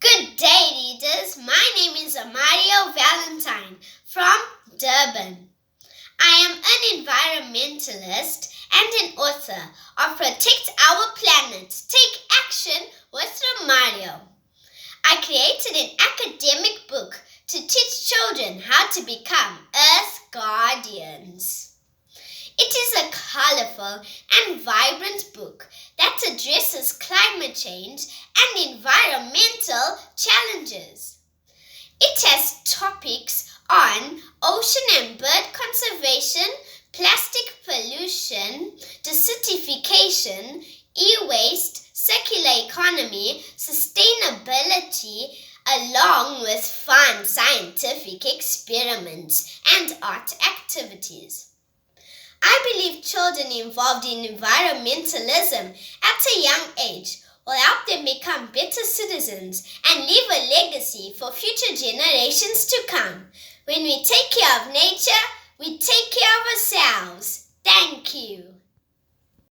Good day, readers. My name is Romario Valentine from Durban. I am an environmentalist and an author of Protect Our Planet, Take Action with Romario. I created an academic book to teach children how to become Earth Guardians. It is a colorful and vibrant book that addresses climate change and environmental challenges. It has topics on ocean and bird conservation, plastic pollution, desertification, e-waste, circular economy, sustainability, along with fun scientific experiments and art activities. I believe children involved in environmentalism at a young age will help them become better citizens and leave a legacy for future generations to come. When we take care of nature, we take care of ourselves.